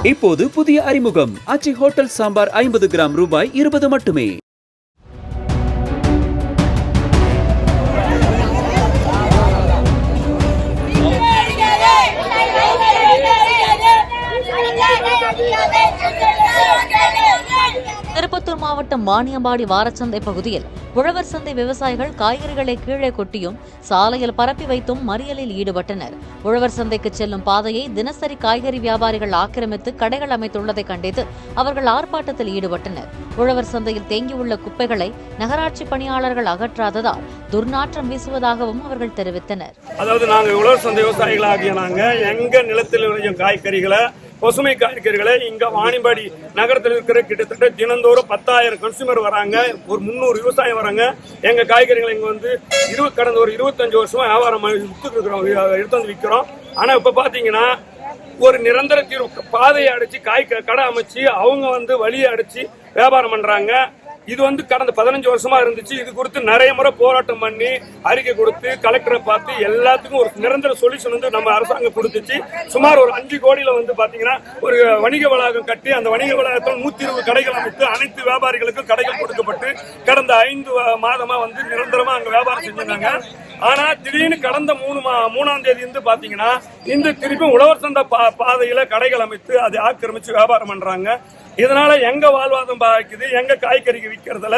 இப்போது புதிய அறிமுகம் ஆச்சி ஹோட்டல் சாம்பார் 50 கிராம் ரூபாய் 20 மட்டுமே. திருப்பத்தூர் மாவட்டம் வாணியம்பாடி வாரச்சந்தை பகுதியில் உழவர் சந்தை விவசாயிகள் காய்கறிகளை கீழே கொட்டியும் சாலையில் பரப்பி வைத்தும் மறியலில் ஈடுபட்டனர். உழவர் சந்தைக்கு செல்லும் பாதையை தினசரி காய்கறி வியாபாரிகள் ஆக்கிரமித்து கடைகள் அமைத்துள்ளதை கண்டித்து அவர்கள் ஆர்ப்பாட்டத்தில் ஈடுபட்டனர். உழவர் சந்தையில் தேங்கியுள்ள குப்பைகளை நகராட்சி பணியாளர்கள் அகற்றாததால் துர்நாற்றம் வீசுவதாகவும் அவர்கள் தெரிவித்தனர். அதாவது நாங்கள் உழவர் சந்தை விவசாயிகளாகிய நாங்கள் எங்க நிலத்தில் விளையும் காய்கறிகளை பசுமை காய்கறிகளை இங்க வாணியம்பாடி நகரத்தில் இருக்கிற கிட்டத்தட்ட தினந்தோறும் 10,000 கன்சூமர் வராங்க, ஒரு 300 விவசாயம் வராங்க. எங்க காய்கறிகளை இங்க வந்து கடந்த ஒரு 25 வருஷமா வியாபாரம் எடுத்து வந்து விற்கிறோம். ஆனா இப்ப பாத்தீங்கன்னா ஒரு நிரந்தர தீர்வு பாதையை அடைச்சு கடை அமைச்சு அவங்க வந்து வழியை அடைச்சு வியாபாரம் பண்றாங்க. இது வந்து கடந்த 15 வருஷமா இருந்துச்சு. இது குறித்து நிறைய முறை போராட்டம் பண்ணி அறிக்கை கொடுத்து கலெக்டரை பார்த்து எல்லாத்துக்கும் ஒரு நிரந்தர சொல்யூஷன் வந்து நம்ம அரசாங்கம் கொடுத்துச்சு. சுமார் ஒரு 5 கோடியில வந்து பாத்தீங்கன்னா ஒரு வணிக வளாகம் கட்டி அந்த வணிக வளாகத்தில் 120 கடைகள் அமைத்து அனைத்து வியாபாரிகளுக்கும் கடைகள் கொடுக்கப்பட்டு கடந்த 5 மாதமா வந்து நிரந்தரமா அங்க வியாபாரம் செஞ்சாங்க. ஆனா திடீர்னு கடந்த 3ஆம் தேதி வந்து பாத்தீங்கன்னா இந்த திருப்பி உழவர் சந்தை பாதையில கடைகள் அமைத்து அதை ஆக்கிரமிச்சு வியாபாரம் பண்றாங்க. இதனால எங்க வாழ்வாதாரம் பாதிக்குது, எங்க காய்கறிக்கு விற்கிறதுல.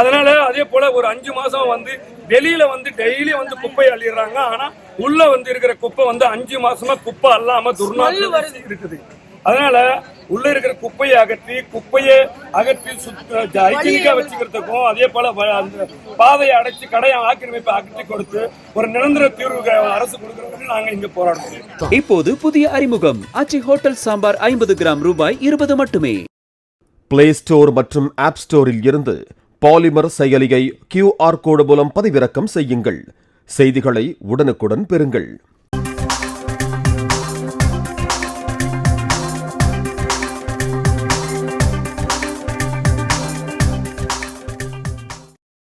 அதனால அதே போல ஒரு 5 மாசம் வந்து வெளியில வந்து டெய்லி வந்து குப்பை அள்ளிடுறாங்க. ஆனா உள்ள வந்து இருக்கிற குப்பை வந்து 5 மாசமா குப்பை அல்லாம துர்நாற்றம் இருக்குது. அதனால உள்ள இருக்கிற குப்பையை அகற்றி ஹைஜீனிக்கா வச்சுக்கிறதுக்கும் அதே போல அந்த பாதையை அடைச்சு கடையை ஆக்கிரமிப்பை அகற்றி கொடுத்து ஒரு நிரந்தர தீர்வு அரசு கொடுக்கறதுக்கு நாங்க இங்க போராடுறோம். இப்போது புதிய அறிமுகம் ஆச்சி ஹோட்டல் சாம்பார் 50 கிராம் ரூபாய் 20 மட்டுமே. பிளே ஸ்டோர் மற்றும் ஆப் ஸ்டோரில் இருந்து பாலிமர் செயலியை QR கோடு மூலம் பதிவிறக்கம் செய்யுங்கள். செய்திகளை உடனுக்குடன் பெறுங்கள்.